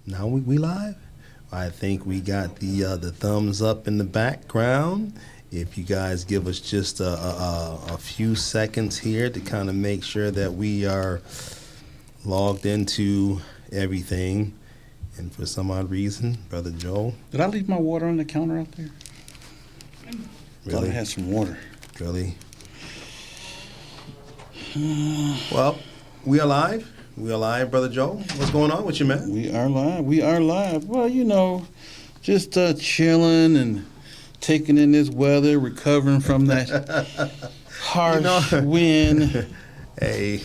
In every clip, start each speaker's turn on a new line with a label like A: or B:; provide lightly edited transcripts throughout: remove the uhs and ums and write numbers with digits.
A: Now we live? I think we got the thumbs up in the background. If you guys give us just a few seconds here to kind of make sure that we are logged into everything. And for some odd reason, Brother Joel.
B: Did I leave my water on the counter out there?
A: Really?
B: Thought I had some water.
A: Really? Well, we are live. We are live, Brother Joel. What's going on with you, man?
B: We are live. We are live. Well, you know, just chilling and taking in this weather, recovering from that harsh wind.
A: Hey,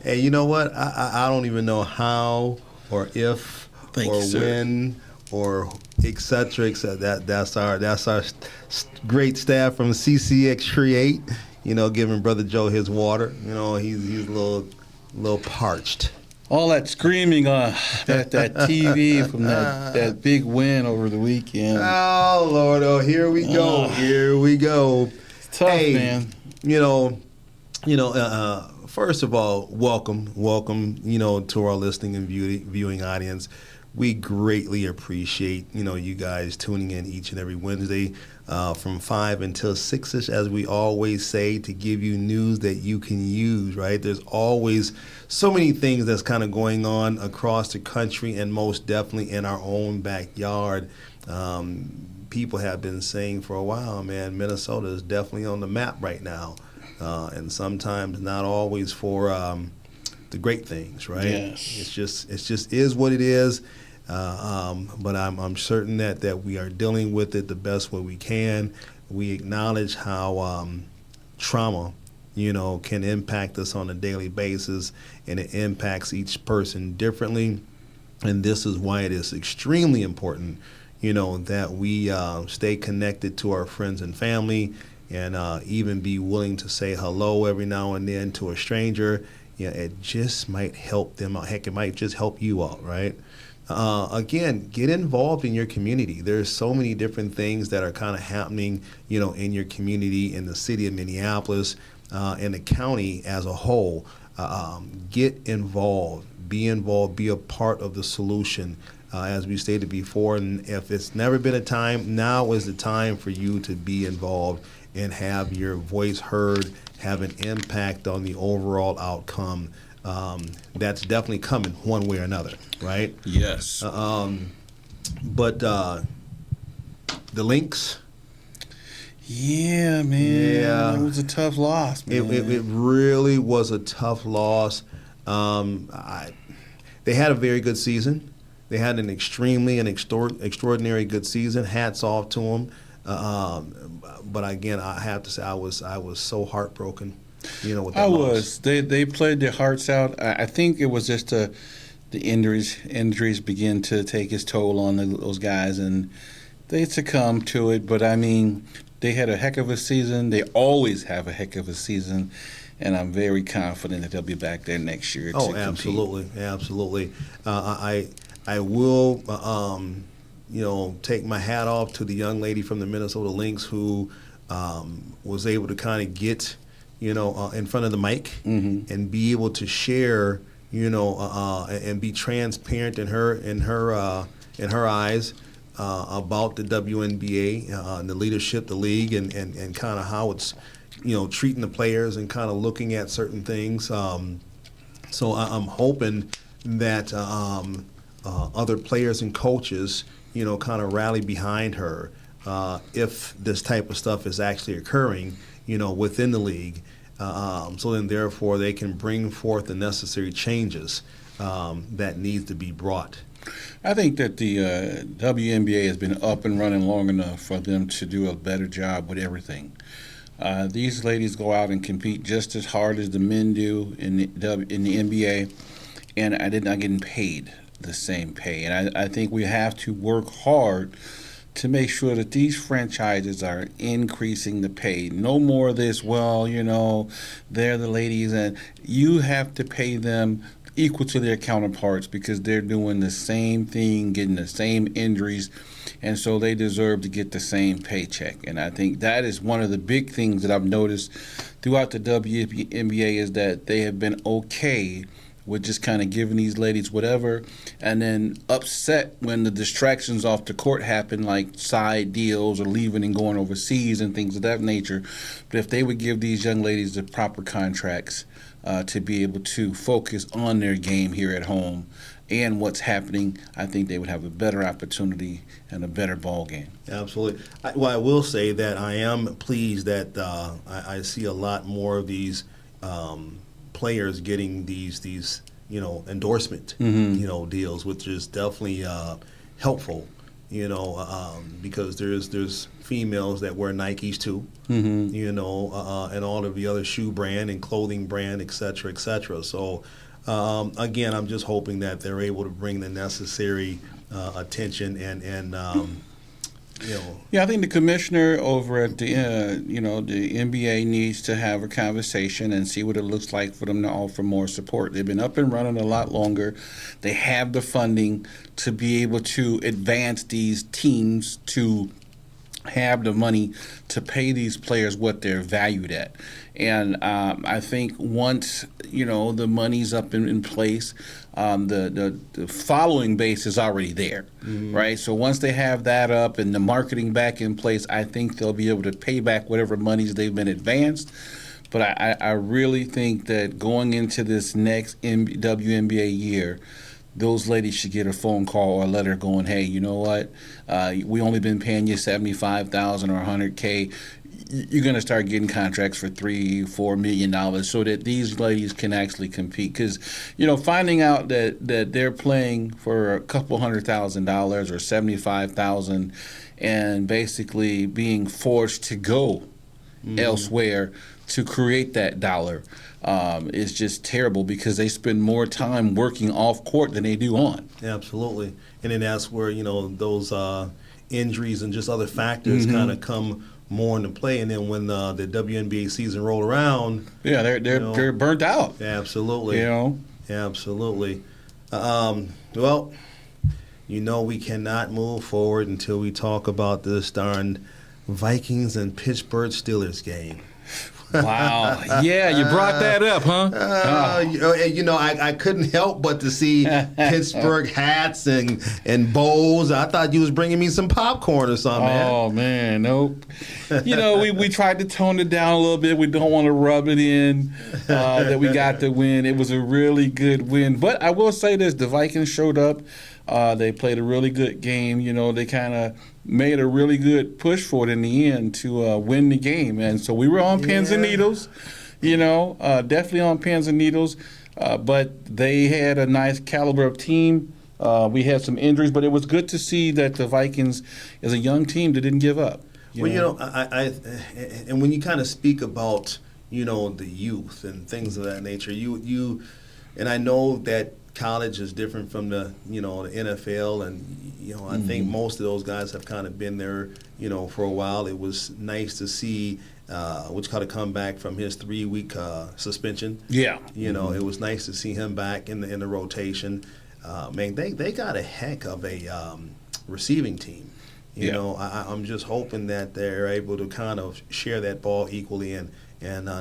A: you know what? I don't even know how or if
B: Thank
A: or
B: you, sir.
A: when or et cetera, et cetera. That's our great staff from CCX Create. You know, giving Brother Joe his water. You know, he's a little parched.
B: All that screaming on that TV from that big win over the weekend.
A: Oh Lord! Oh, here we go. Here we go.
B: It's tough,
A: hey,
B: man.
A: You know. First of all, welcome. You know, to our listening and viewing audience. We greatly appreciate, you know, you guys tuning in each and every Wednesday from 5 until 6-ish, as we always say, to give you news that you can use, right? There's always so many things that's kind of going on across the country and most definitely in our own backyard. People have been saying for a while, man, Minnesota is definitely on the map right now. And sometimes not always for the great things, right?
B: Yes.
A: It's just is what it is. But I'm certain that we are dealing with it the best way we can. We acknowledge how trauma, you know, can impact us on a daily basis, and it impacts each person differently. And this is why it is extremely important, you know, that we stay connected to our friends and family, and even be willing to say hello every now and then to a stranger. Yeah, it just might help them out. Heck, it might just help you out, right? Again, get involved in your community. There's so many different things that are kind of happening, you know, in your community, in the city of Minneapolis, in the county as a whole. Get involved, be a part of the solution. As we stated before, and if it's never been a time, now is the time for you to be involved and have your voice heard, have an impact on the overall outcome. That's definitely coming one way or another, right?
B: Yes.
A: But the Lynx.
B: Yeah, man.
A: Yeah.
B: It was a tough loss, man.
A: It really was a tough loss. They had a very good season. They had an extraordinary good season. Hats off to them. But again, I have to say I was so heartbroken. You know, with that loss.
B: They played their hearts out. I think it was just the injuries. Injuries begin to take its toll on those guys, and they succumbed to it. But I mean, they had a heck of a season. They always have a heck of a season, and I'm very confident that they'll be back there next year.
A: Oh,
B: to
A: absolutely, absolutely. I will, you know, take my hat off to the young lady from the Minnesota Lynx who was able to kind of get, you know, in front of the mic and be able to share, you know, and be transparent in her eyes about the WNBA and the leadership, the league, and kind of how it's, you know, treating the players and kind of looking at certain things. So I'm hoping that other players and coaches, you know, kind of rally behind her if this type of stuff is actually occurring, you know, within the league. So then, therefore, they can bring forth the necessary changes that need to be brought.
B: I think that the WNBA has been up and running long enough for them to do a better job with everything. These ladies go out and compete just as hard as the men do in the NBA, and they're not getting paid the same pay. And I think we have to work hard to make sure that these franchises are increasing the pay. No more of this, well, you know, they're the ladies, and you have to pay them equal to their counterparts because they're doing the same thing, getting the same injuries, and so they deserve to get the same paycheck. And I think that is one of the big things that I've noticed throughout the WNBA is that they have been okay with just kind of giving these ladies whatever, and then upset when the distractions off the court happen, like side deals or leaving and going overseas and things of that nature. But if they would give these young ladies the proper contracts to be able to focus on their game here at home and what's happening, I think they would have a better opportunity and a better ball game.
A: Absolutely. I will say that I am pleased that I see a lot more of these players getting these endorsement deals, which is definitely helpful. Because there's females that wear Nikes too, and all of the other shoe brand and clothing brand, et cetera, et cetera. So again, I'm just hoping that they're able to bring the necessary attention and
B: Yeah, I think the commissioner over at the the NBA needs to have a conversation and see what it looks like for them to offer more support. They've been up and running a lot longer. They have the funding to be able to advance these teams to have the money to pay these players what they're valued at. And I think once the money's up in place, the following base is already there, right? So once they have that up and the marketing back in place, I think they'll be able to pay back whatever monies they've been advanced. But I really think that going into this next WNBA year, those ladies should get a phone call or a letter going, hey, you know what? We only been paying you $75,000 or $100K. You're going to start getting contracts for $3-4 million so that these ladies can actually compete. Because, finding out that they're playing for a couple $100,000 or $75,000 and basically being forced to go elsewhere to create that dollar is just terrible, because they spend more time working off court than they do on.
A: Absolutely. And then that's where, those injuries and just other factors kind of come more into play. And then when the WNBA season roll around,
B: they're burnt out.
A: Absolutely. Absolutely. Well, we cannot move forward until we talk about this darn Vikings and Pittsburgh Steelers game.
B: Wow. Yeah, you brought that up, huh?
A: I couldn't help but to see Pittsburgh hats and bowls. I thought you was bringing me some popcorn or something, man.
B: Oh, man, nope. We tried to tone it down a little bit. We don't want to rub it in that we got the win. It was a really good win. But I will say this, the Vikings showed up. They played a really good game. They kind of made a really good push for it in the end to win the game. And so we were on pins and needles, definitely on pins and needles. But they had a nice caliber of team. We had some injuries, but it was good to see that the Vikings, as a young team, that didn't give up.
A: I and when you kind of speak about, the youth and things of that nature, and I know that college is different from the the NFL, and I think most of those guys have kind of been there for a while. It was nice to see which kind of come back from his 3-week suspension. It was nice to see him back in the rotation. Man, they got a heck of a receiving team. I'm just hoping that they're able to kind of share that ball equally, and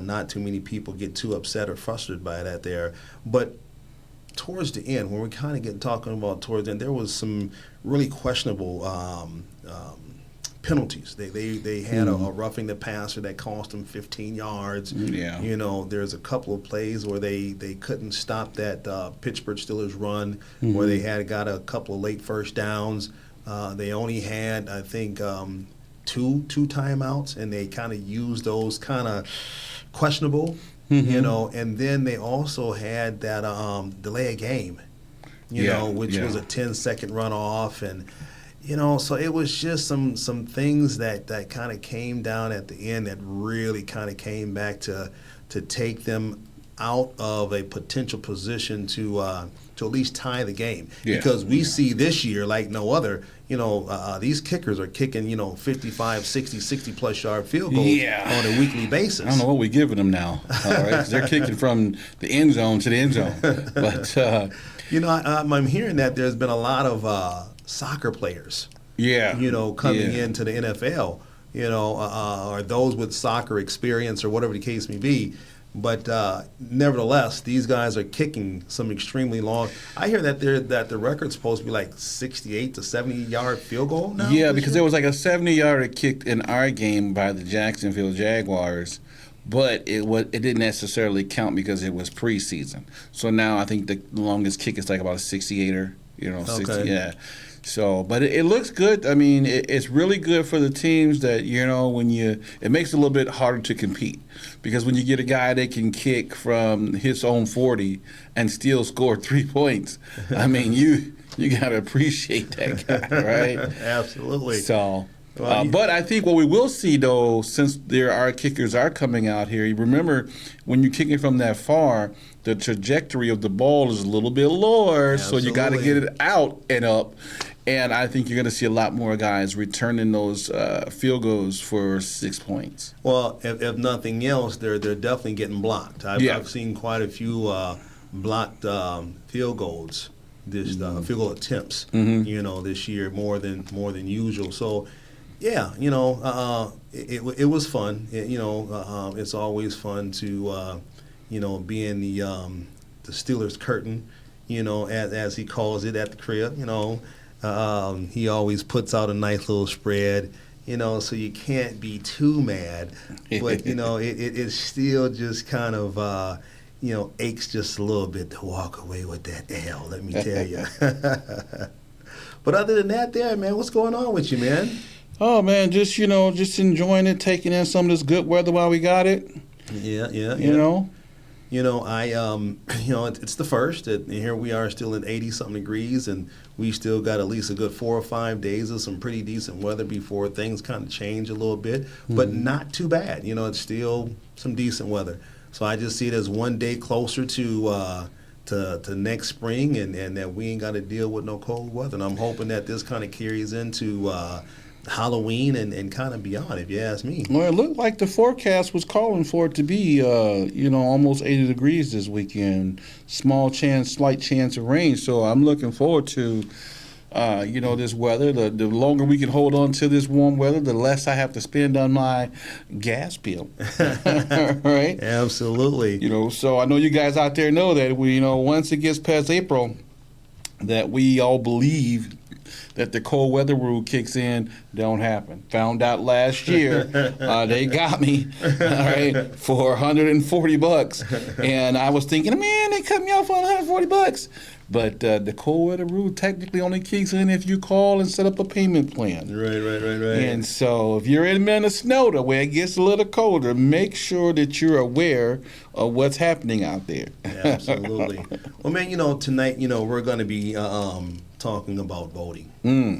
A: not too many people get too upset or frustrated by that there. But towards the end, when we kind of get talking about towards the end, there was some really questionable penalties. They had a roughing the passer that cost them 15 yards. There's a couple of plays where they couldn't stop that Pittsburgh Steelers run, where they had got a couple of late first downs. They only had, I think, two timeouts, and they kind of used those kind of questionable. And then they also had that delay a game, which was a 10-second runoff, and so it was just some things that kind of came down at the end that really kind of came back to take them out of a potential position to at least tie the game, because we see this year like no other. These kickers are kicking 55, 60, 60 plus yard field goals on a weekly basis.
B: I don't know what we're giving them now. All right, they're kicking from the end zone to the end zone. But
A: I'm hearing that there's been a lot of soccer players. Coming into the NFL. Or those with soccer experience or whatever the case may be. But nevertheless, these guys are kicking some extremely long. I hear that the record's supposed to be like 68 to 70-yard field goal now.
B: Yeah, because there was like a 70-yarder kicked in our game by the Jacksonville Jaguars, but it didn't necessarily count because it was preseason. So now I think the longest kick is like about a 68er. 60.
A: Okay.
B: Yeah. So, but it looks good. I mean, it's really good for the teams that, it makes it a little bit harder to compete. Because when you get a guy that can kick from his own 40 and still score 3 points, I mean, you got to appreciate that guy, right?
A: Absolutely.
B: So, but I think what we will see, though, since our kickers are coming out here, you remember when you're kicking from that far, the trajectory of the ball is a little bit lower,
A: Absolutely.
B: so you got to get it out and up. And I think you're going to see a lot more guys returning those field goals for 6 points.
A: Well, if nothing else, they're definitely getting blocked. I've seen quite a few blocked field goals, field goal attempts. This year more than usual. So, yeah, it was fun. It's always fun to be in the Steelers curtain. As he calls it at the crib. He always puts out a nice little spread, so you can't be too mad. But, it still just kind of, aches just a little bit to walk away with that L, let me tell you. But other than that there, man, what's going on with you, man?
B: Oh, man, just enjoying it, taking in some of this good weather while we got it.
A: Yeah. It's the first, and here we are still in 80-something degrees, and we still got at least a good 4 or 5 days of some pretty decent weather before things kind of change a little bit, but not too bad. It's still some decent weather. So I just see it as one day closer to next spring, and that we ain't got to deal with no cold weather. And I'm hoping that this kind of carries into Halloween and kind of beyond, if you ask me.
B: Well, it looked like the forecast was calling for it to be, almost 80 degrees this weekend. Slight chance of rain. So I'm looking forward to, this weather. The longer we can hold on to this warm weather, the less I have to spend on my gas bill. Right?
A: Absolutely.
B: So I know you guys out there know that once it gets past April, that we all believe that the cold weather rule kicks in. Don't happen. Found out last year, they got me, all right, for $140, and I was thinking, man, they cut me off for $140. But the cold weather rule technically only kicks in if you call and set up a payment plan.
A: Right.
B: And so if you're in Minnesota where it gets a little colder, make sure that you're aware of what's happening out there.
A: Absolutely. Well, man, tonight, we're going to be talking about voting, and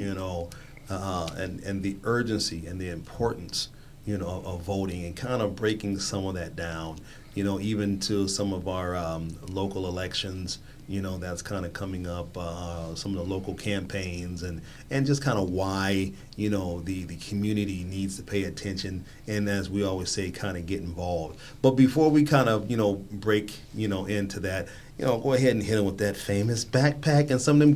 A: the urgency and the importance, of voting, and kind of breaking some of that down, even to some of our local elections, that's kind of coming up, some of the local campaigns, and just kind of why, the community needs to pay attention, and as we always say, kind of get involved. But before we kind of, break, into that, go ahead and hit them with that famous backpack and some of them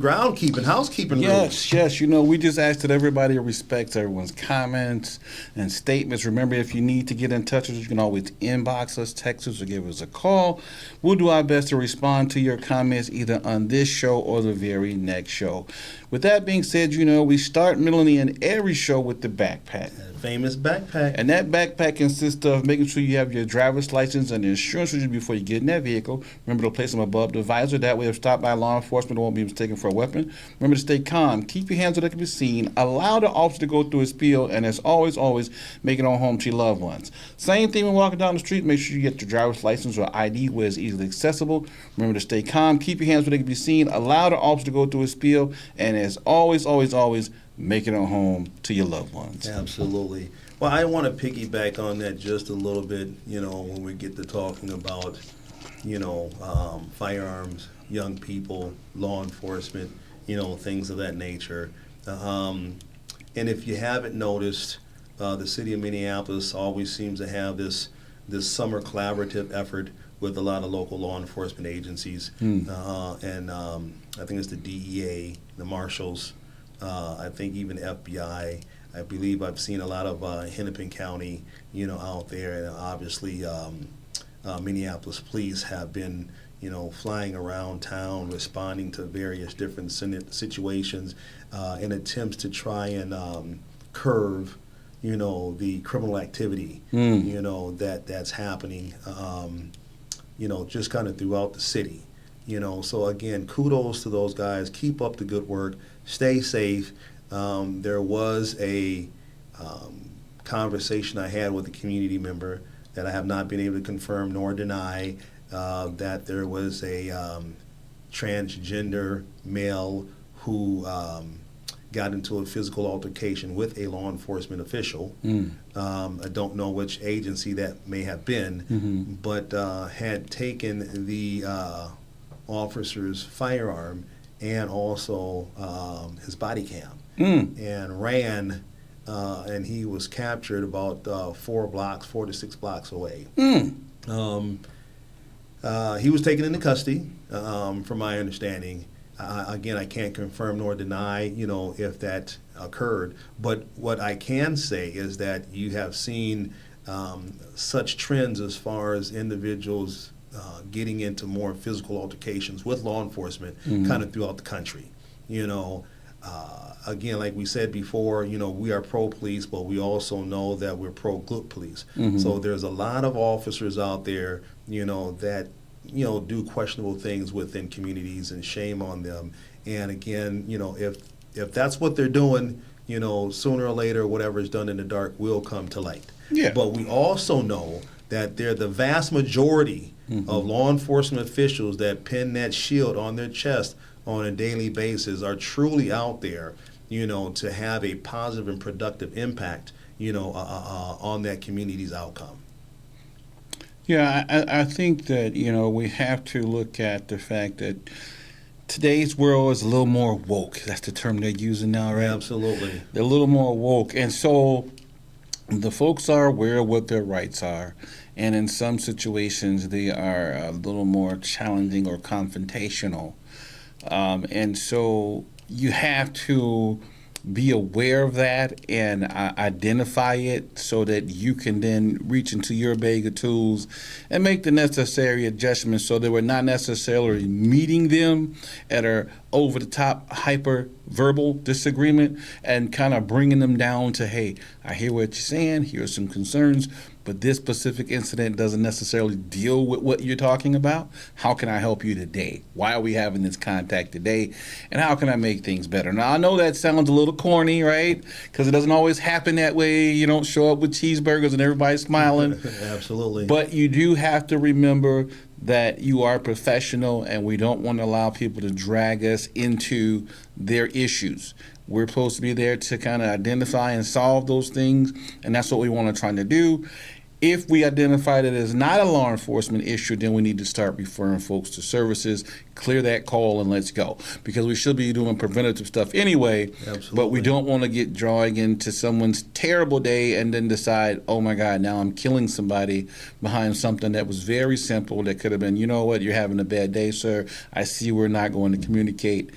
A: housekeeping rules.
B: Yes. We just ask that everybody respects everyone's comments and statements. Remember, if you need to get in touch with us, you can always inbox us, text us, or give us a call. We'll do our best to respond to your comments either on this show or the very next show. With that being said, we start, middle, and end every show with the backpack.
A: Famous backpack.
B: And that backpack consists of making sure you have your driver's license and insurance with you before you get in that vehicle. Remember to place them above the visor. That way, if stopped by law enforcement, it won't be mistaken for a weapon. Remember to stay calm. Keep your hands where they can be seen. Allow the officer to go through his spiel. And as always, make it on home to your loved ones. Same thing when walking down the street. Make sure you get your driver's license or ID where it's easily accessible. Remember to stay calm. Keep your hands where they can be seen. Allow the officer to go through his spiel. And as always, make it on home to your loved ones.
A: Absolutely. Well, I want to piggyback on that just a little bit, when we get to talking about, firearms, young people, law enforcement, things of that nature. And if you haven't noticed, the city of Minneapolis always seems to have this summer collaborative effort with a lot of local law enforcement agencies. And I think it's the DEA, the marshals, I think even FBI. I believe I've seen a lot of Hennepin County, out there, and obviously Minneapolis police have been, flying around town, responding to various different situations in attempts to try and curve, the criminal activity, that's happening, just kind of throughout the city. So again, kudos to those guys. Keep up the good work. Stay safe. There was a conversation I had with a community member that I have not been able to confirm nor deny, that there was a transgender male who got into a physical altercation with a law enforcement official. I don't know which agency that may have been, but had taken the officer's firearm and also his body cam and ran, and he was captured about 4 to 6 blocks away. He was taken into custody, from my understanding. Again, I can't confirm nor deny, if that occurred. But what I can say is that you have seen such trends as far as individuals getting into more physical altercations with law enforcement kind of throughout the country. Again, like we said before, we are pro-police, but we also know that we're pro-good police. So there's a lot of officers out there, that, do questionable things within communities, and shame on them. And again, if that's what they're doing, sooner or later, whatever is done in the dark will come to light.
B: Yeah.
A: But we also know that they're the vast majority of law enforcement officials that pin that shield on their chest on a daily basis are truly out there, to have a positive and productive impact, on that community's outcome.
B: Yeah, I think that, we have to look at the fact that today's world is a little more woke. That's the term they're using now, right?
A: Absolutely.
B: They're a little more woke. And so the folks are aware of what their rights are. And in some situations, they are a little more challenging or confrontational. And so you have to be aware of that and identify it so that you can then reach into your bag of tools and make the necessary adjustments so that we're not necessarily meeting them at our over-the-top hyper verbal disagreement and kind of bringing them down to, hey, I hear what you're saying, here are some concerns, but this specific incident doesn't necessarily deal with what you're talking about. How can I help you today? Why are we having this contact today? And how can I make things better? Now, I know that sounds a little corny, right? Because it doesn't always happen that way. You don't show up with cheeseburgers and everybody's smiling.
A: Absolutely.
B: But you do have to remember that you are professional, and we don't want to allow people to drag us into their issues. We're supposed to be there to kind of identify and solve those things, and that's what we want to try to do. If we identify that it's not a law enforcement issue, then we need to start referring folks to services, clear that call, and let's go. Because we should be doing preventative stuff anyway.
A: Absolutely.
B: But we don't want to get drawing into someone's terrible day and then decide, oh my God, now I'm killing somebody behind something that was very simple that could have been, you know what, you're having a bad day, sir. I see we're not going to communicate.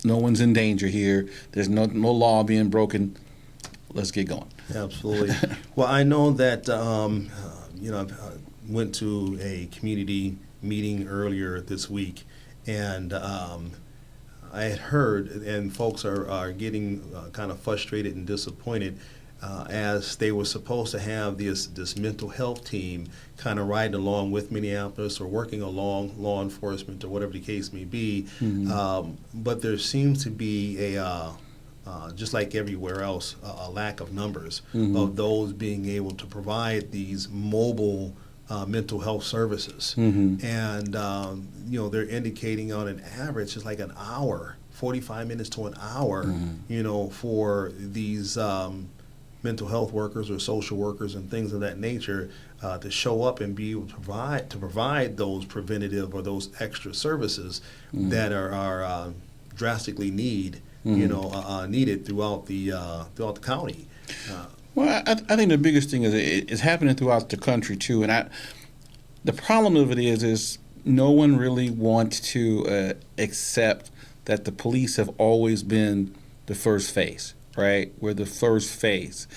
B: No one's in danger here. There's no law being broken. Let's get going.
A: Absolutely. Well, I know that, I went to a community meeting earlier this week, and I had heard, and folks are getting kind of frustrated and disappointed as they were supposed to have this mental health team kind of riding along with Minneapolis or working along law enforcement or whatever the case may be. But there seems to be just like everywhere else, a lack of numbers of those being able to provide these mobile mental health services. And, they're indicating on an average it's like an hour, 45 minutes to an hour, for these mental health workers or social workers and things of that nature to show up and be able to provide those preventative or those extra services that are drastically needed throughout the county.
B: Well, I think the biggest thing is it's happening throughout the country too, and the problem of it is no one really wants to accept that the police have always been the first phase. right? We're the first phase.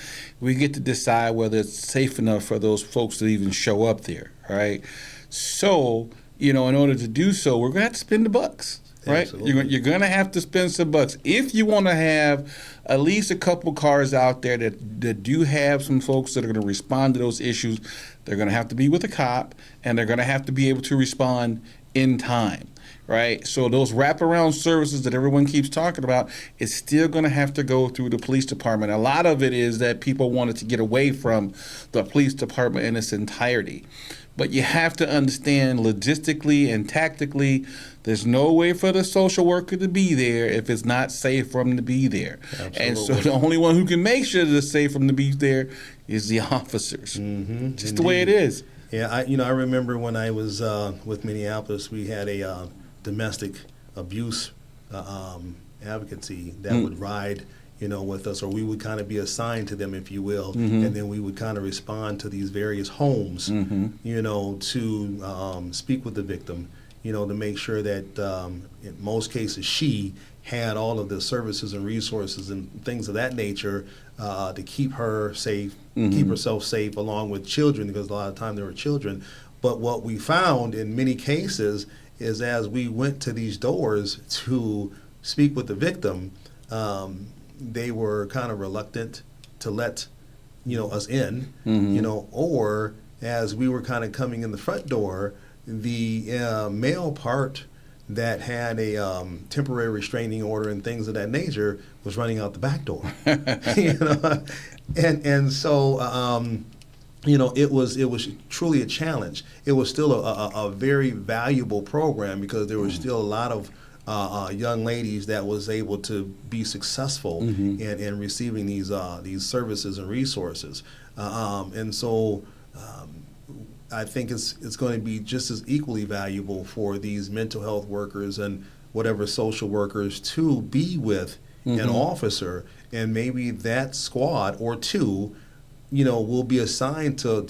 B: We get to decide whether it's safe enough for those folks to even show up there, right? So, in order to do so, we're going to have to spend the bucks, right?
A: Absolutely.
B: You're going to have to spend some bucks. If you want to have at least a couple cars out there that do have some folks that are going to respond to those issues, they're going to have to be with a cop, and they're going to have to be able to respond in time. Right, so those wraparound services that everyone keeps talking about is still going to have to go through the police department. A lot of it is that people wanted to get away from the police department in its entirety. But you have to understand logistically and tactically, there's no way for the social worker to be there if it's not safe for them to be there.
A: Absolutely.
B: And so the only one who can make sure that it's safe for them to be there is the officers.
A: Mm-hmm.
B: Just the way it is.
A: Yeah, I remember when I was with Minneapolis, we had a domestic abuse advocacy that would ride, with us, or we would kind of be assigned to them, if you will, and then we would kind of respond to these various homes, to speak with the victim, to make sure that in most cases she had all of the services and resources and things of that nature to keep her safe, keep herself safe, along with children, because a lot of time there were children. But what we found in many cases is as we went to these doors to speak with the victim, they were kind of reluctant to let us in, or as we were kind of coming in the front door, the male part that had a temporary restraining order and things of that nature was running out the back door. And so it was truly a challenge. It was still a very valuable program because there was still a lot of young ladies that was able to be successful in receiving these services and resources. And so I think it's going to be just as equally valuable for these mental health workers and whatever social workers to be with an officer, and maybe that squad or two will be assigned to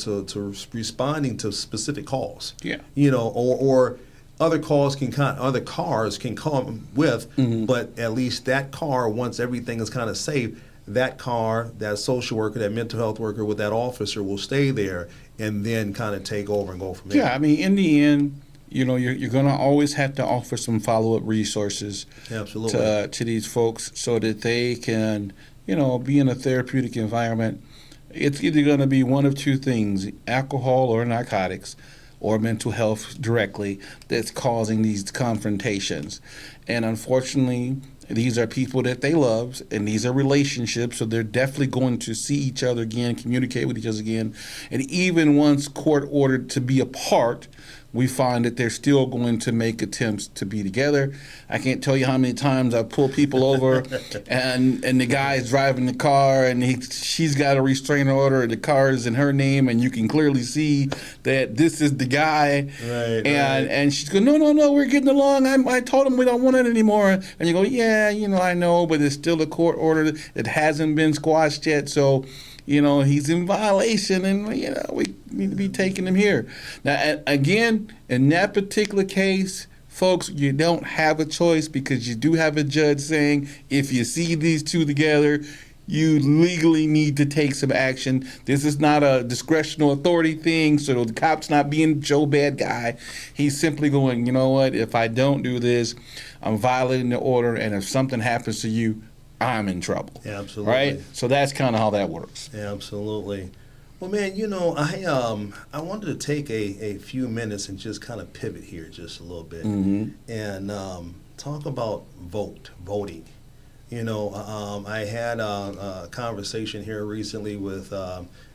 A: responding to specific calls.
B: Yeah.
A: Or other cars can come with, but at least that car, once everything is kind of safe, that car, that social worker, that mental health worker with that officer will stay there and then kind of take over and go from there.
B: Yeah, I mean, in the end, you're going to always have to offer some follow-up resources
A: Absolutely.
B: to these folks so that they can, be in a therapeutic environment. It's either going to be one of two things, alcohol or narcotics or mental health directly, that's causing these confrontations. And unfortunately, these are people that they love, and these are relationships, so they're definitely going to see each other again, communicate with each other again. And even once court ordered to be apart, we find that they're still going to make attempts to be together. I can't tell you how many times I pull people over and the guy's driving the car and she's got a restraining order and the car is in her name and you can clearly see that this is the guy.
A: Right.
B: And she's going, no, we're getting along. I told him we don't want it anymore. And you go, yeah, I know, but it's still a court order that hasn't been squashed yet. So, he's in violation, and we need to be taking him here. Now, again, in that particular case, folks, you don't have a choice because you do have a judge saying if you see these two together, you legally need to take some action. This is not a discretional authority thing, so the cop's not being Joe bad guy. He's simply going, you know what, if I don't do this, I'm violating the order, and if something happens to you, I'm in trouble.
A: Absolutely.
B: Right? So that's kind of how that works.
A: Absolutely. Well, man, I wanted to take a few minutes and just kind of pivot here just a little bit and talk about voting. I had a conversation here recently with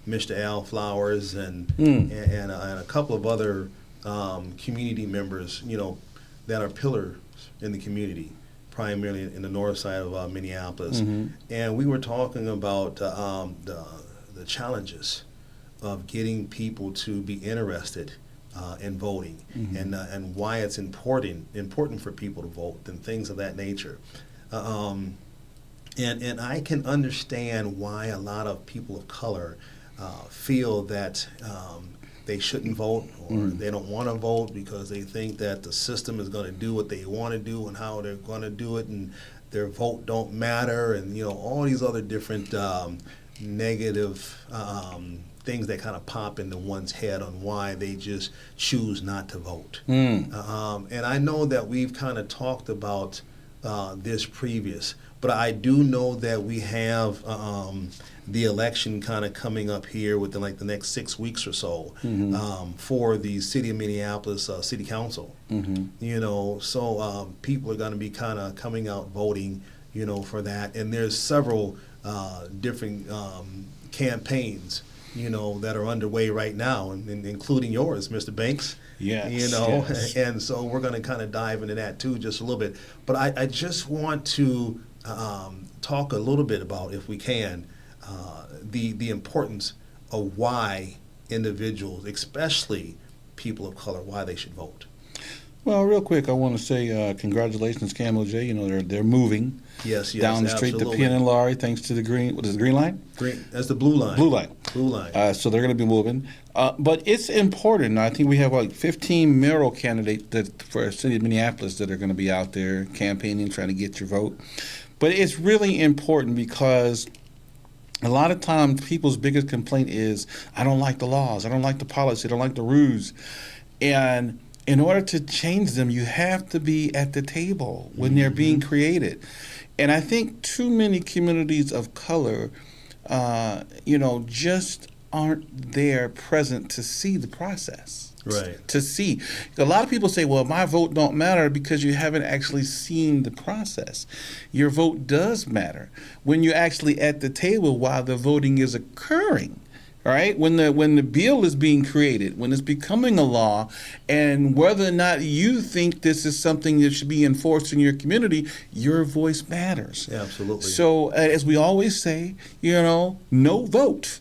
A: Mr. Al Flowers and a couple of other community members, that are pillars in the community, primarily in the north side of Minneapolis. And we were talking about the challenges of getting people to be interested in voting and why it's important for people to vote and things of that nature. And I can understand why a lot of people of color feel that they shouldn't vote or they don't want to vote because they think that the system is going to do what they want to do and how they're going to do it, and their vote don't matter, and all these other different negative things that kind of pop into one's head on why they just choose not to vote. And I know that we've kind of talked about this previous, but I do know that we have the election kind of coming up here within like the next 6 weeks or so for the city of Minneapolis City Council. So people are going to be kind of coming out voting, for that, and there's several different campaigns that are underway right now, and including yours, Mr. Banks.
B: Yes.
A: Yes. And so we're going to kind of dive into that too, just a little bit. But I just want to talk a little bit about, if we can, the importance of why individuals, especially people of color, why they should vote.
B: Well, real quick, I want to say congratulations, Camo J. They're moving.
A: Yes,
B: down the street
A: absolutely.
B: to Penn and Laurie, thanks to the green. What is the green line?
A: Green. That's the blue line.
B: Blue line.
A: Blue line.
B: So they're going to be moving. But it's important. I think we have like 15 mayoral candidates for the city of Minneapolis that are going to be out there campaigning, trying to get your vote. But it's really important because a lot of times people's biggest complaint is, I don't like the laws, I don't like the policy, I don't like the rules. And in order to change them, you have to be at the table when they're being created. And I think too many communities of color, just aren't there present to see the process.
A: Right.
B: To see. A lot of people say, well, my vote don't matter because you haven't actually seen the process. Your vote does matter when you're actually at the table while the voting is occurring. Right? When the bill is being created, when it's becoming a law, and whether or not you think this is something that should be enforced in your community, your voice matters.
A: Yeah, absolutely.
B: So as we always say, no vote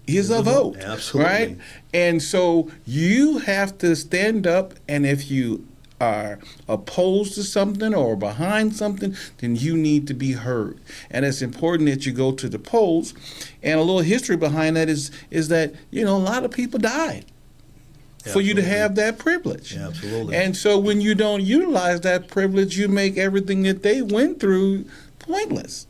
B: is a vote.
A: Absolutely.
B: Right? And so you have to stand up, and if you are opposed to something or behind something, then you need to be heard. And it's important that you go to the polls. And a little history behind that is that, a lot of people died for you to have that privilege.
A: Yeah, absolutely.
B: And so when you don't utilize that privilege, you make everything that they went through pointless.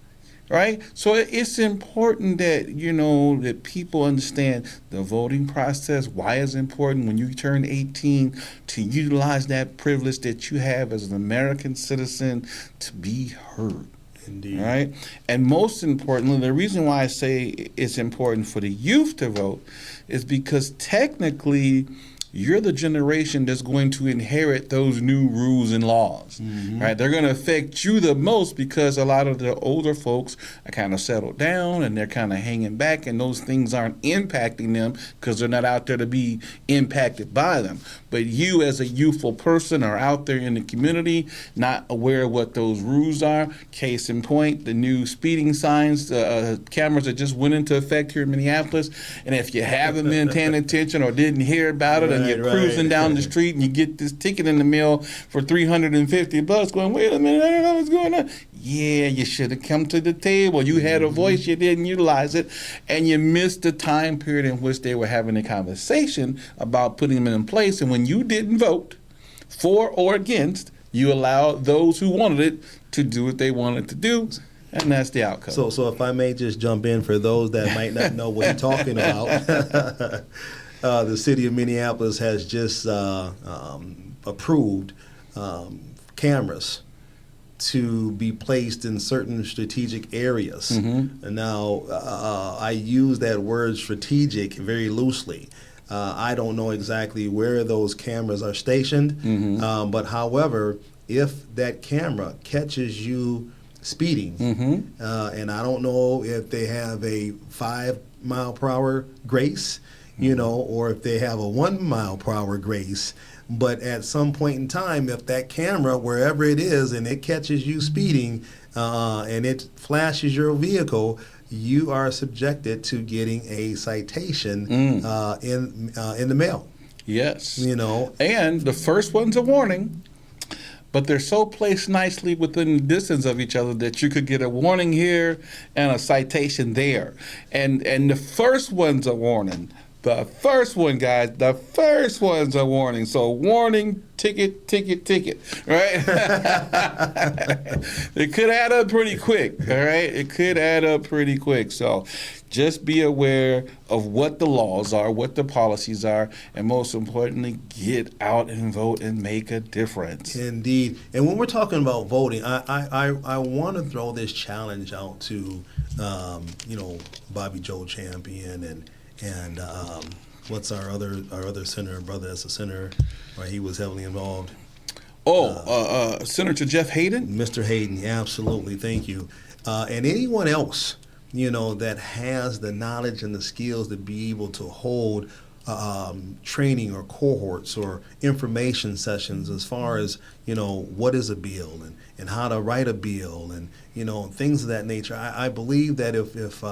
B: Right? So it's important that, that people understand the voting process, why it's important when you turn 18 to utilize that privilege that you have as an American citizen to be heard.
A: Indeed.
B: Right? And most importantly, the reason why I say it's important for the youth to vote is because technically you're the generation that's going to inherit those new rules and laws, right? They're going to affect you the most because a lot of the older folks are kind of settled down and they're kind of hanging back, and those things aren't impacting them because they're not out there to be impacted by them. But you as a youthful person are out there in the community, not aware of what those rules are. Case in point, the new speeding signs, cameras that just went into effect here in Minneapolis. And if you haven't been paying attention or didn't hear about it, and you're cruising down the street and you get this ticket in the mail for $350, going, wait a minute, I don't know what's going on. Yeah, you should have come to the table. You had a voice, you didn't utilize it, and you missed the time period in which they were having a conversation about putting them in place. And when you didn't vote for or against, you allowed those who wanted it to do what they wanted to do, and that's the outcome.
A: So if I may just jump in for those that might not know what you're talking about. The city of Minneapolis has just approved cameras to be placed in certain strategic areas. And now, I use that word strategic very loosely. I don't know exactly where those cameras are stationed, but however, if that camera catches you speeding, and I don't know if they have a 5-mile-per-hour grace, or if they have a 1-mile-per-hour grace. But at some point in time, if that camera, wherever it is, and it catches you speeding, and it flashes your vehicle, you are subjected to getting a citation in the mail.
B: Yes. And the first one's a warning, but they're so placed nicely within the distance of each other that you could get a warning here and a citation there. And the first one's a warning, The first one, guys, the first one's a warning. So warning, ticket, right? It could add up pretty quick, all right? It could add up pretty quick. So just be aware of what the laws are, what the policies are, and most importantly, get out and vote and make a difference.
A: Indeed. And when we're talking about voting, I want to throw this challenge out to, Bobby Joe Champion and what's our other senator brother that's a senator, right? He was heavily involved.
B: Senator Jeff Hayden?
A: Mr. Hayden, absolutely. Thank you. And anyone else, that has the knowledge and the skills to be able to hold training or cohorts or information sessions as far as, what is a bill and how to write a bill and, things of that nature. I believe that if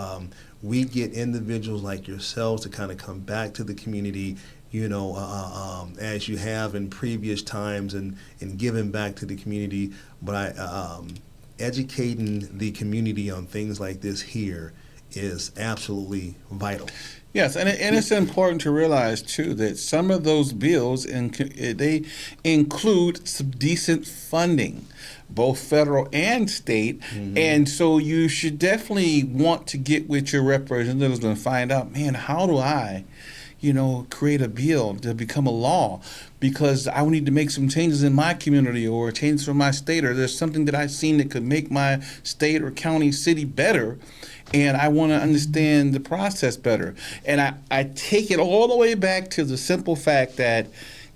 A: we get individuals like yourselves to kind of come back to the community, as you have in previous times and giving back to the community, but educating the community on things like this here is absolutely vital.
B: Yes, and it's important to realize, too, that some of those bills, they include some decent funding, both federal and state, and so you should definitely want to get with your representatives and find out, man, how do I create a bill to become a law, because I need to make some changes in my community or changes for my state, or there's something that I've seen that could make my state or county, city better, and I want to understand the process better. And I take it all the way back to the simple fact that,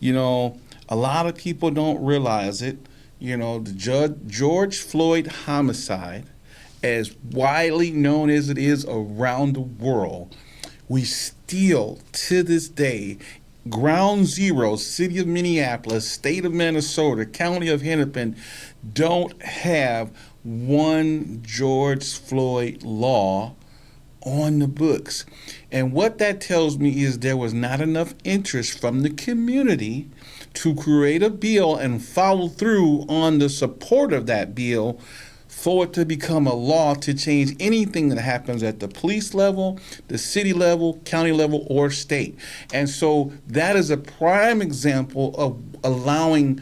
B: a lot of people don't realize it. The George Floyd homicide, as widely known as it is around the world, we still, to this day, ground zero, city of Minneapolis, state of Minnesota, county of Hennepin, don't have one George Floyd law on the books. And what that tells me is there was not enough interest from the community to create a bill and follow through on the support of that bill for it to become a law to change anything that happens at the police level, the city level, county level, or state. And so that is a prime example of allowing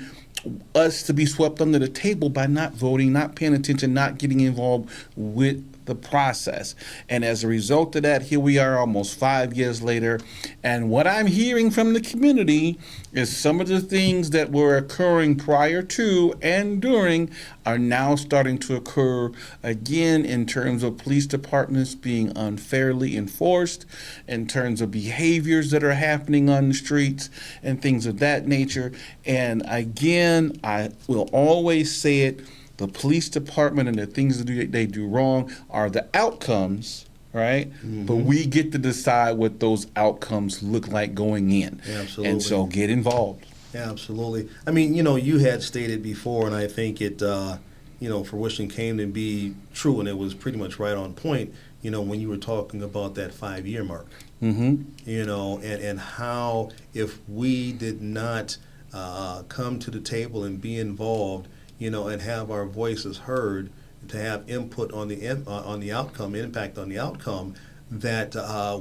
B: us to be swept under the table by not voting, not paying attention, not getting involved with the process. And as a result of that, here we are almost 5 years later. And what I'm hearing from the community is some of the things that were occurring prior to and during are now starting to occur again in terms of police departments being unfairly enforced, in terms of behaviors that are happening on the streets and things of that nature. And again, I will always say it, the police department and the things that they do wrong are the outcomes, right? But we get to decide what those outcomes look like going in.
A: Absolutely.
B: And so get involved.
A: Absolutely. I mean, you had stated before, and I think it, fruition came to be true, and it was pretty much right on point, when you were talking about that 5-year mark. And how if we did not come to the table and be involved, and have our voices heard, to have input on the outcome, impact on the outcome, that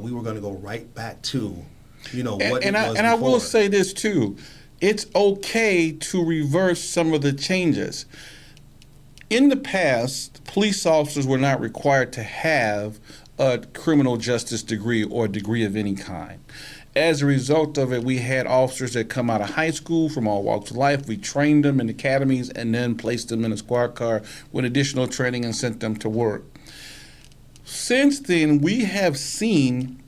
A: we were going to go right back to, what it was
B: and
A: before.
B: I will say this too, it's okay to reverse some of the changes. In the past, police officers were not required to have a criminal justice degree or a degree of any kind. As a result of it, we had officers that come out of high school from all walks of life. We trained them in academies and then placed them in a squad car with additional training and sent them to work. Since then, we have seen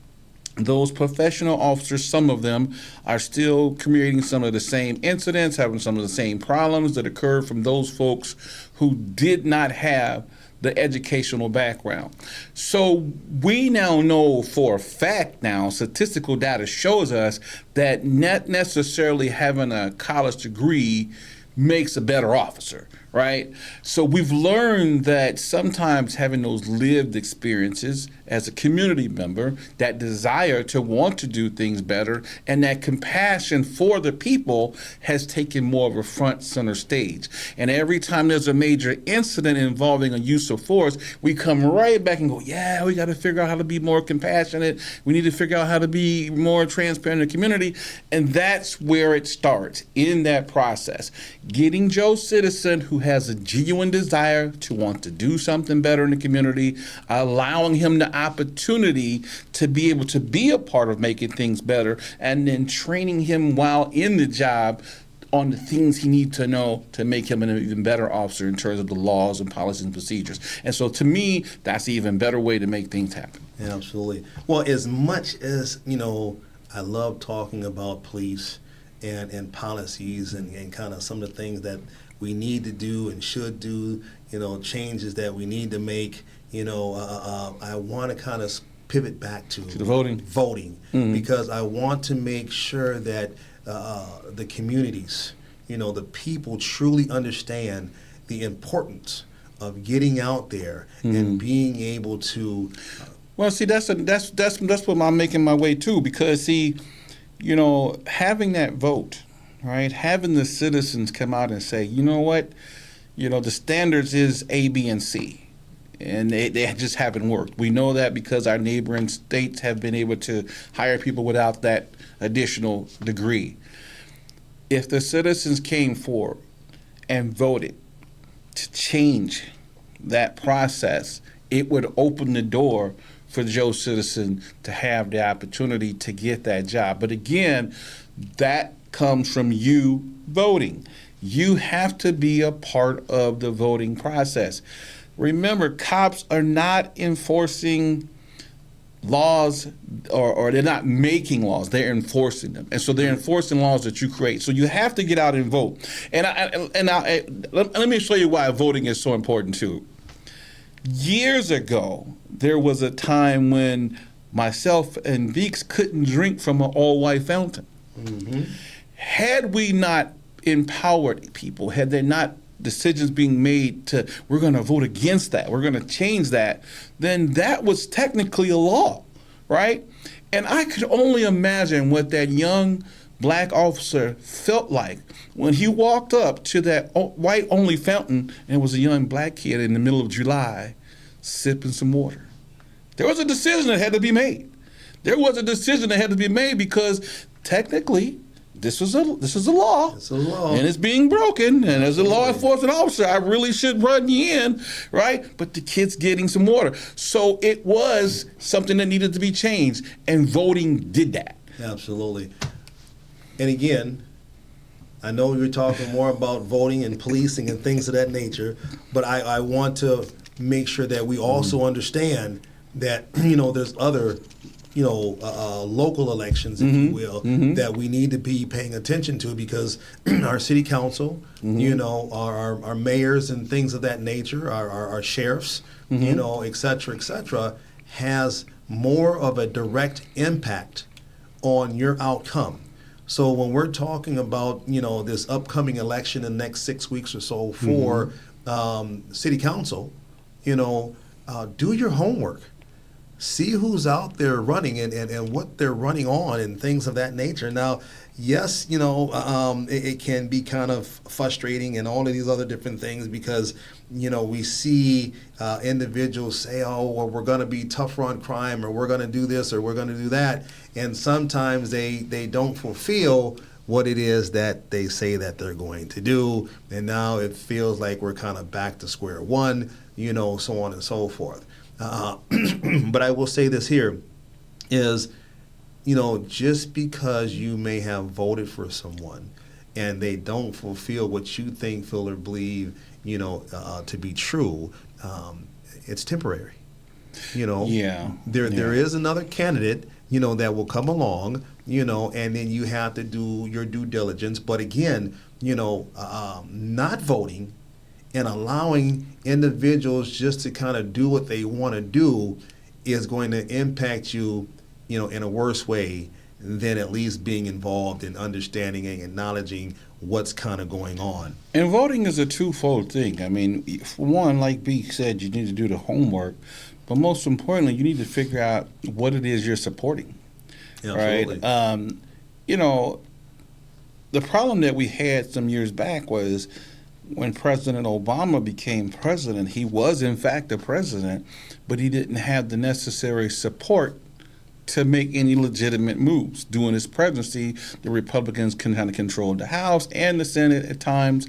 B: those professional officers, some of them are still committing some of the same incidents, having some of the same problems that occurred from those folks who did not have the educational background. So we now know for a fact now, statistical data shows us that not necessarily having a college degree makes a better officer, right? So we've learned that sometimes having those lived experiences as a community member, that desire to want to do things better, and that compassion for the people has taken more of a front center stage. And every time there's a major incident involving a use of force, we come right back and go, yeah, we got to figure out how to be more compassionate. We need to figure out how to be more transparent in the community. And that's where it starts, in that process. Getting Joe Citizen, who has a genuine desire to want to do something better in the community, allowing him the opportunity to be able to be a part of making things better, and then training him while in the job on the things he needs to know to make him an even better officer in terms of the laws and policies and procedures. And so to me, that's an even better way to make things happen.
A: Yeah, absolutely. Well, as much as, I love talking about police and policies and kind of some of the things that we need to do and should do, changes that we need to make, I want to kind of pivot back to
B: the voting.
A: Because I want to make sure that the communities, the people truly understand the importance of getting out there and being able to.
B: Well, see, that's what I'm making my way to, because having that vote, right? Having the citizens come out and say, you know what, the standards is A, B, and C. And they just haven't worked. We know that because our neighboring states have been able to hire people without that additional degree. If the citizens came forward and voted to change that process, it would open the door for Joe Citizen to have the opportunity to get that job. But again, that comes from you voting. You have to be a part of the voting process. Remember, cops are not enforcing laws, or they're not making laws, they're enforcing them. And so they're enforcing laws that you create. So you have to get out and vote. And let me show you why voting is so important too. Years ago, there was a time when myself and Beeks couldn't drink from an all-white fountain. Mm-hmm. Had we not empowered people, had there not decisions being made to, we're going to vote against that, we're going to change that, then that was technically a law, right? And I could only imagine what that young black officer felt like when he walked up to that white-only fountain and it was a young black kid in the middle of July sipping some water. There was a decision that had to be made. There was a decision that had to be made because technically this was a law.
A: It's a law.
B: And it's being broken. And as a law enforcement officer, I really should run you in, right? But the kid's getting some water. So it was something that needed to be changed. And voting did that.
A: Absolutely. And again, I know we were talking more about voting and policing and things of that nature, but I want to make sure that we also understand that, there's other local elections, if you will, that we need to be paying attention to, because our city council, our mayors and things of that nature, our sheriffs, et cetera, has more of a direct impact on your outcome. So when we're talking about, this upcoming election in the next 6 weeks or so for city council, do your homework. See who's out there running and what they're running on and things of that nature. Now, yes, it can be kind of frustrating and all of these other different things because, we see individuals say, oh, well, we're going to be tougher on crime, or we're going to do this, or we're going to do that. And sometimes they don't fulfill what it is that they say that they're going to do. And now it feels like we're kind of back to square one, so on and so forth. But I will say this here is, just because you may have voted for someone and they don't fulfill what you think, feel, or believe, to be true, it's temporary. There is another candidate, that will come along, and then you have to do your due diligence. But again, not voting and allowing individuals just to kind of do what they want to do is going to impact you, in a worse way than at least being involved in understanding and acknowledging what's kind of going on.
B: And voting is a twofold thing. I mean, for one, like Beeks said, you need to do the homework, but most importantly, you need to figure out what it is you're supporting.
A: Absolutely.
B: Right? You know, the problem that we had some years back was when President Obama became president, he was in fact the president, but he didn't have the necessary support to make any legitimate moves. During his presidency, the Republicans kind of controlled the House and the Senate at times.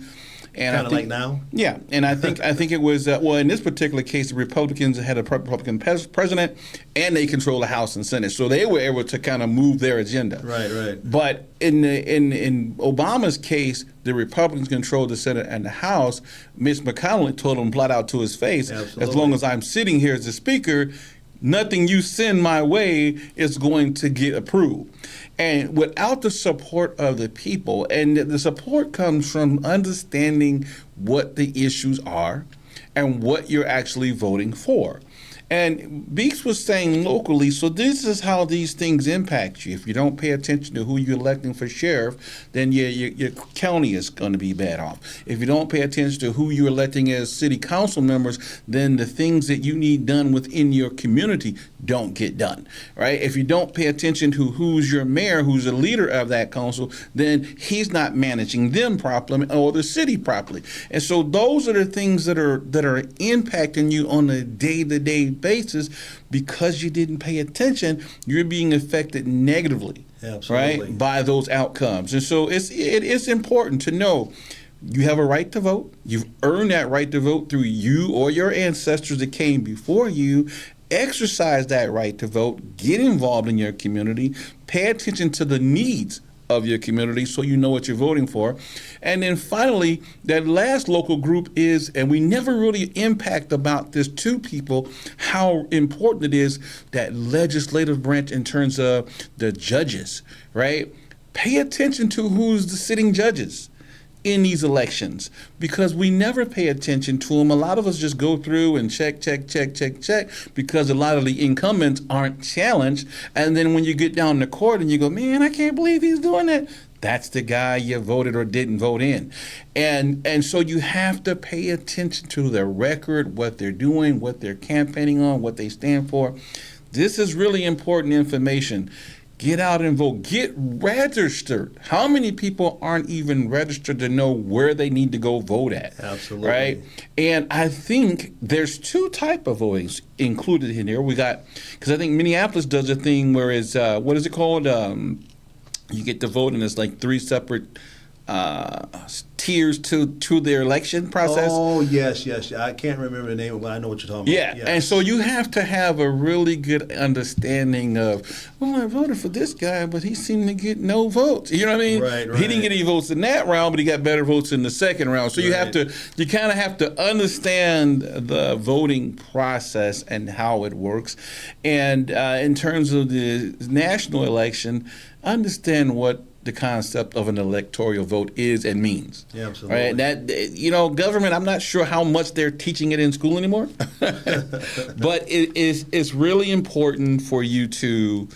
B: And
A: Kind of like now?
B: Yeah, and I think it was well, in this particular case, the Republicans had a Republican president, and they controlled the House and Senate, so they were able to kind of move their agenda.
A: Right.
B: But in Obama's case, the Republicans controlled the Senate and the House. Mitch McConnell told him flat out to his face,
A: Absolutely.
B: as long as I'm sitting here as the Speaker, nothing you send my way is going to get approved. And without the support of the people, and the support comes from understanding what the issues are and what you're actually voting for. And Beeks was saying locally, so this is how these things impact you. If you don't pay attention to who you're electing for sheriff, then your county is going to be bad off. If you don't pay attention to who you're electing as city council members, then the things that you need done within your community don't get done, right? If you don't pay attention to who's your mayor, who's the leader of that council, then he's not managing them properly or the city properly. And so those are the things that are impacting you on a day-to-day basis. Because you didn't pay attention, you're being affected negatively.
A: Absolutely.
B: Right, by those outcomes. And so it is important to know you have a right to vote. You've earned that right to vote through you or your ancestors that came before you. Exercise that right to vote. Get involved in your community. Pay attention to the needs of your community so you know what you're voting for. And then finally, that last local group is, and we never really impact about this to people, how important it is, that legislative branch in terms of the judges, right? Pay attention to who's the sitting judges in these elections, because we never pay attention to them. A lot of us just go through and check, because a lot of the incumbents aren't challenged. And then when you get down to court and you go, man, I can't believe he's doing that, that's the guy you voted or didn't vote in. And so you have to pay attention to their record, what they're doing, what they're campaigning on, what they stand for. This is really important information. Get out and vote. Get registered. How many people aren't even registered to know where they need to go vote at?
A: Absolutely.
B: Right? And I think there's two type of votings included in here. We got, because I think Minneapolis does a thing where it's, what is it called? You get to vote and it's like three separate tiers to their election process.
A: Oh, yes. I can't remember the name, but I know what you're talking
B: Yeah,
A: about. Yes.
B: and so you have to have a really good understanding of, well, I voted for this guy, but he seemed to get no votes. You know what I mean?
A: Right.
B: He didn't get any votes in that round, but he got better votes in the second round. So you
A: Right.
B: kind of have to understand the voting process and how it works. And in terms of the national election, understand what the concept of an electoral vote is and means.
A: Yeah, absolutely.
B: Right? That, government, I'm not sure how much they're teaching it in school anymore, but it's really important for you to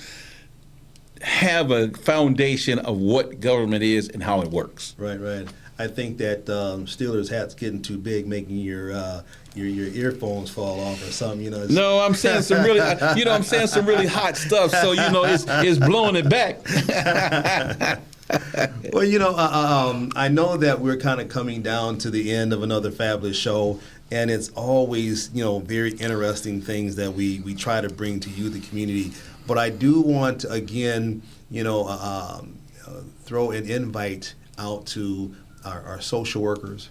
B: have a foundation of what government is and how it works.
A: Right. I think that Steelers hat's getting too big, making your earphones fall off or something.
B: No, I'm saying some really, I'm saying some really hot stuff. So it's blowing it back.
A: Well, I know that we're kind of coming down to the end of another fabulous show, and it's always very interesting things that we try to bring to you, the community. But I do want to again, throw an invite out to our social workers,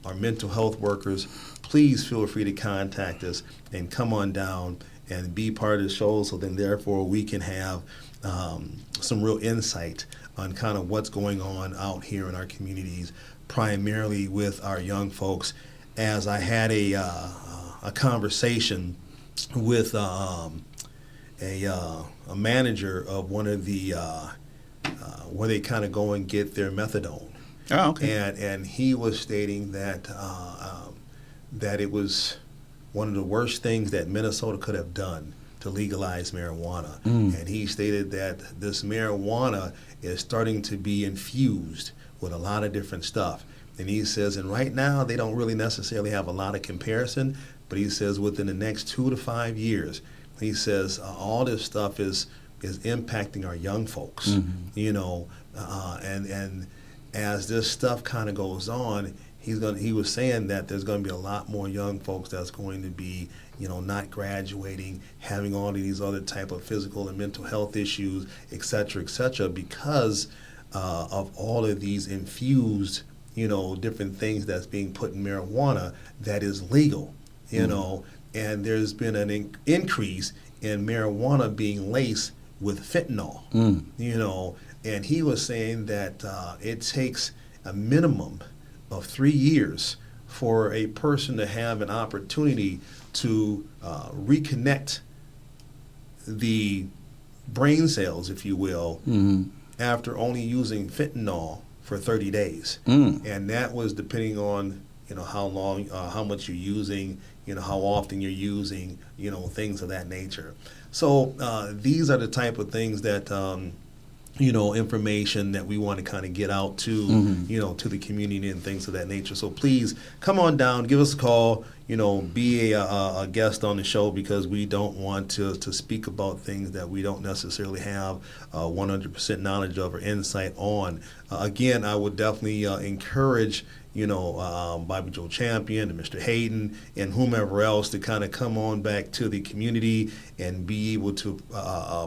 A: our mental health workers. Please feel free to contact us and come on down and be part of the show, so then therefore we can have some real insight on kind of what's going on out here in our communities, primarily with our young folks. As I had a conversation with a manager of one of the where they kind of go and get their methadone.
B: Oh, okay.
A: And he was stating that that it was one of the worst things that Minnesota could have done to legalize marijuana. And he stated that this marijuana is starting to be infused with a lot of different stuff. And he says, and right now they don't really necessarily have a lot of comparison, but he says within the next 2 to 5 years, he says all this stuff is impacting our young folks, you know, and as this stuff kind of goes on, he was saying that there's going to be a lot more young folks that's going to be, you know, not graduating, having all of these other type of physical and mental health issues, et cetera, because of all of these infused, you know, different things that's being put in marijuana that is legal, you know, and there's been an increase in marijuana being laced with fentanyl, you know, and he was saying that it takes a minimum of 3 years for a person to have an opportunity to reconnect the brain cells, if you will, after only using fentanyl for 30 days. And that was depending on, you know, how long, how much you're using, you know, how often you're using, you know, things of that nature. So these are the type of things that you know, information that we want to kind of get out to, you know, to the community and things of that nature. So please come on down, give us a call, you know, be a guest on the show, because we don't want to speak about things that we don't necessarily have 100% knowledge of or insight on. Again, I would definitely encourage, you know, Bobby Joe Champion and Mr. Hayden and whomever else to kind of come on back to the community and be able to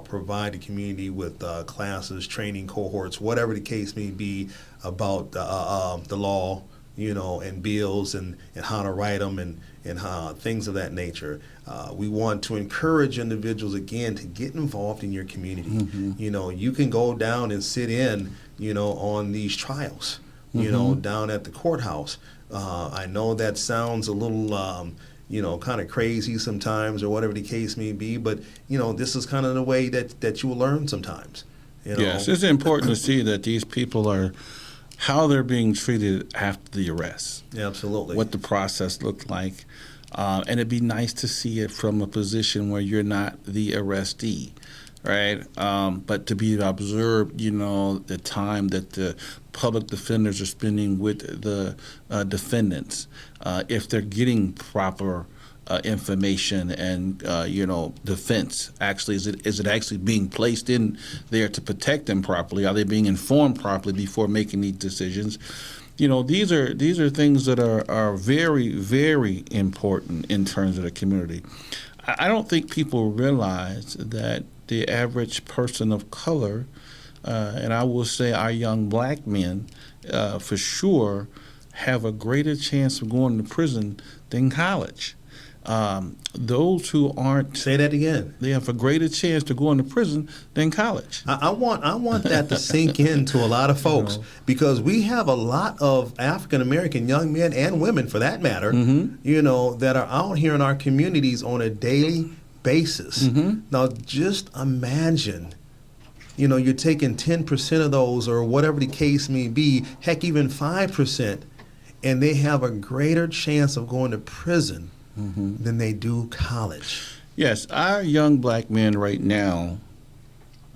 A: provide the community with classes, training cohorts, whatever the case may be about the law, you know, and bills and how to write them and how, things of that nature. We want to encourage individuals, again, to get involved in your community. You know, you can go down and sit in, you know, on these trials, you know, down at the courthouse. I know that sounds a little, you know, kind of crazy sometimes or whatever the case may be, but, you know, this is kind of the way that you will learn sometimes. You know?
B: Yes, it's important to see that these people are, how they're being treated after the arrest.
A: Absolutely.
B: What the process looked like. And it'd be nice to see it from a position where you're not the arrestee, right? But to be observed, you know, the time that the public defenders are spending with the defendants, if they're getting proper information and, you know, defense. Actually, is it actually being placed in there to protect them properly? Are they being informed properly before making these decisions? You know, these are things that are very, very important in terms of the community. I don't think people realize that the average person of color, and I will say our young black men, for sure, have a greater chance of going to prison than college. Those who aren't...
A: Say that again.
B: They have a greater chance to go into prison than college.
A: I want that to sink into a lot of folks, you know, because we have a lot of African American young men and women, for that matter, you know, that are out here in our communities on a daily basis. Now, just imagine, you know, you're taking 10% of those, or whatever the case may be, heck, even 5%, and they have a greater chance of going to prison than they do college.
B: Yes, our young black men right now,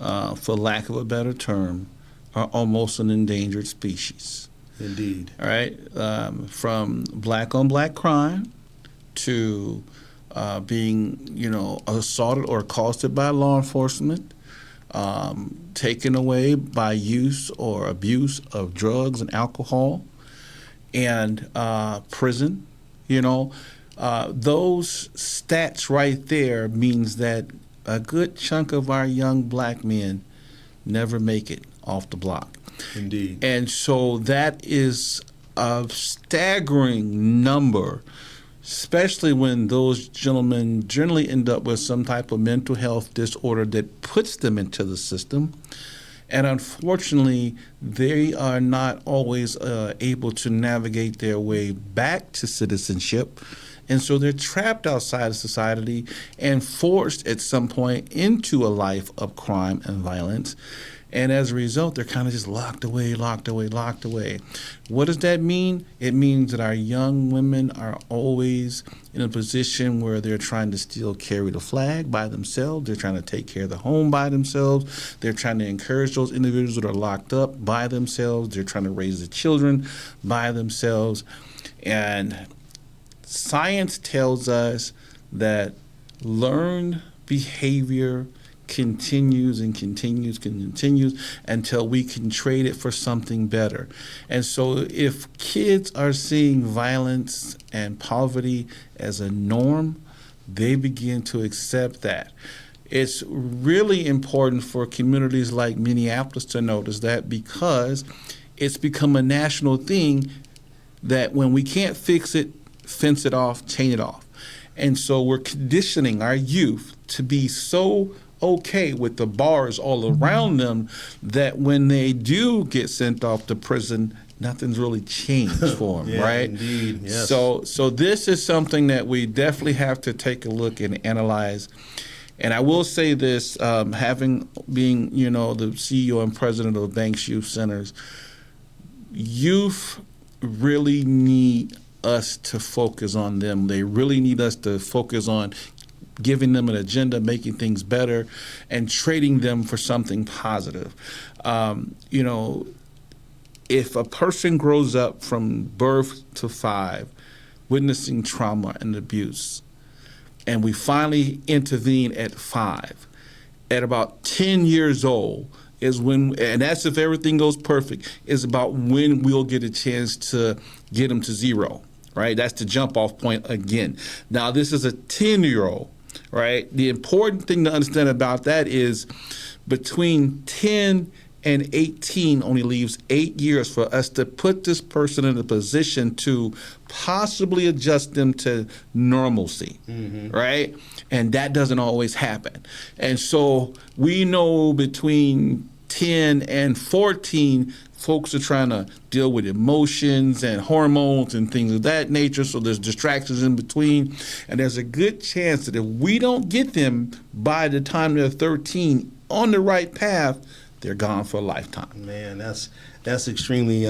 B: for lack of a better term, are almost an endangered species.
A: Indeed.
B: All right, from black on black crime to being, you know, assaulted or accosted by law enforcement, taken away by use or abuse of drugs and alcohol, and prison, you know. Those stats right there means that a good chunk of our young black men never make it off the block.
A: Indeed.
B: And so that is a staggering number, especially when those gentlemen generally end up with some type of mental health disorder that puts them into the system. And unfortunately, they are not always able to navigate their way back to citizenship. And so they're trapped outside of society and forced at some point into a life of crime and violence. And as a result, they're kind of just locked away, locked away, locked away. What does that mean? It means that our young women are always in a position where they're trying to still carry the flag by themselves. They're trying to take care of the home by themselves. They're trying to encourage those individuals that are locked up by themselves. They're trying to raise the children by themselves. And science tells us that learned behavior continues and continues until we can trade it for something better. And so if kids are seeing violence and poverty as a norm, they begin to accept that. It's really important for communities like Minneapolis to notice that, because it's become a national thing that when we can't fix it, fence it off, chain it off. And so we're conditioning our youth to be so okay with the bars all around them that when they do get sent off to prison, nothing's really changed for them,
A: yeah,
B: right?
A: Indeed, yes.
B: So this is something that we definitely have to take a look and analyze. And I will say this, being the CEO and president of Beeks Youth Centers, youth really need us to focus on them. They really need us to focus on giving them an agenda, making things better, and trading them for something positive. If a person grows up from birth to 5 witnessing trauma and abuse, and we finally intervene at 5, at about 10 years old is when, and that's if everything goes perfect, is about when we'll get a chance to get them to 0, right? That's the jump off point again. Now, this is a 10-year-old, right? The important thing to understand about that is between 10 and 18 only leaves 8 years for us to put this person in a position to possibly adjust them to normalcy, right? And that doesn't always happen. And so we know between 10 and 14, folks are trying to deal with emotions and hormones and things of that nature, so there's distractions in between. And there's a good chance that if we don't get them by the time they're 13 on the right path, they're gone for a lifetime.
A: Man, that's extremely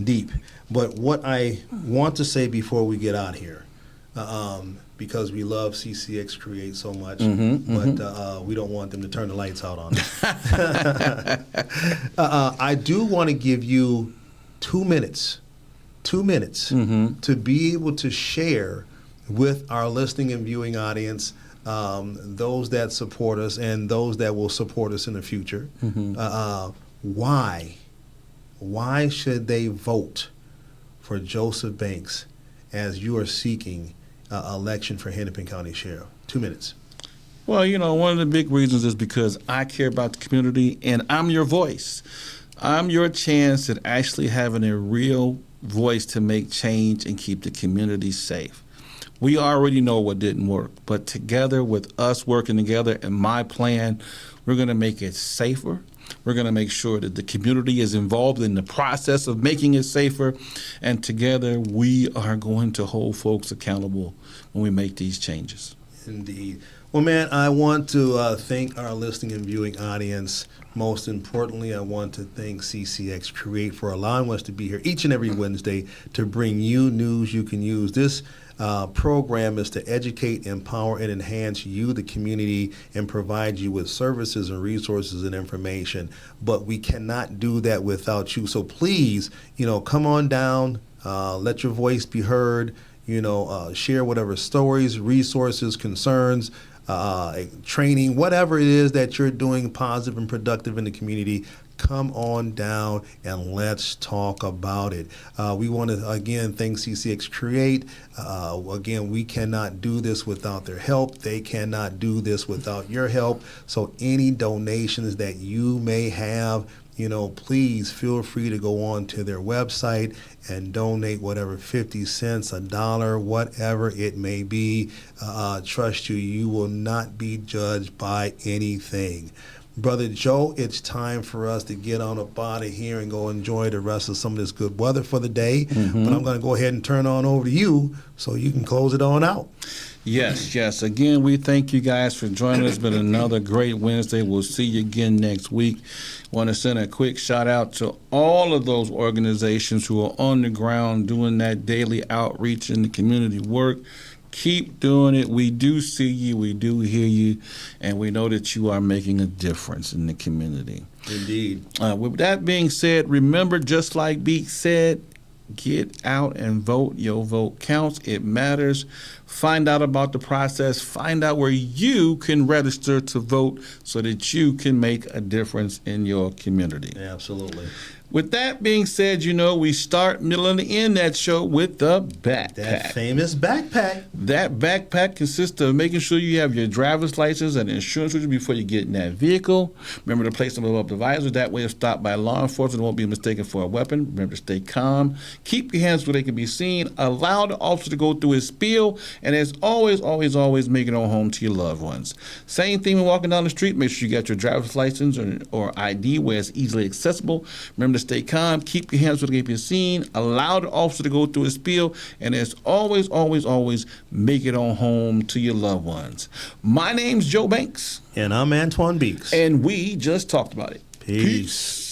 A: deep. But what I want to say before we get out here, because we love CCX Create so much, but we don't want them to turn the lights out on us. I do want to give you 2 minutes to be able to share with our listening and viewing audience, those that support us and those that will support us in the future, why should they vote for Joseph Beeks as you are seeking election for Hennepin County Sheriff? 2 minutes.
B: Well, one of the big reasons is because I care about the community and I'm your voice. I'm your chance at actually having a real voice to make change and keep the community safe. We already know what didn't work, but together with us working together and my plan, we're going to make it safer. We're going to make sure that the community is involved in the process of making it safer, and together we are going to hold folks accountable when we make these changes.
A: Indeed. Well, man, I want to thank our listening and viewing audience. Most importantly, I want to thank CCX Create for allowing us to be here each and every Wednesday to bring you news you can use. This program is to educate, empower, and enhance you, the community, and provide you with services and resources and information. But we cannot do that without you. So please, come on down, let your voice be heard, share whatever stories, resources, concerns, training, whatever it is that you're doing positive and productive in the community. Come on down and let's talk about it. We want to, again, thank CCX Create. Again, we cannot do this without their help. They cannot do this without your help. So any donations that you may have, please feel free to go on to their website and donate whatever, 50 cents, $1, whatever it may be. Trust you will not be judged by anything. Brother Joe, it's time for us to get on up out of here and go enjoy the rest of some of this good weather for the day. But I'm going to go ahead and turn on over to you so you can close it on out.
B: Yes. Again, we thank you guys for joining us. It's been another great Wednesday. We'll see you again next week. Want to send a quick shout out to all of those organizations who are on the ground doing that daily outreach in the community work. Keep doing it. We do see you. We do hear you. And we know that you are making a difference in the community.
A: Indeed.
B: With that being said, remember, just like Beeks said, get out and vote. Your vote counts. It matters. Find out about the process. Find out where you can register to vote so that you can make a difference in your community.
A: Absolutely.
B: With that being said, we start, middle, and end that show with the backpack.
A: That famous backpack.
B: That backpack consists of making sure you have your driver's license and insurance with you before you get in that vehicle. Remember to place them above the visor. That way, if stopped by law enforcement, it won't be mistaken for a weapon. Remember to stay calm. Keep your hands where they can be seen. Allow the officer to go through his spiel. And as always, make it on home to your loved ones. Same thing when walking down the street. Make sure you got your driver's license or ID where it's easily accessible. Remember to stay calm, keep your hands where they can be seen, allow the officer to go through his spiel, and as always, make it on home to your loved ones. My name's Joe Banks.
A: And I'm Anthijuan Beeks.
B: And we just talked about it.
A: Peace.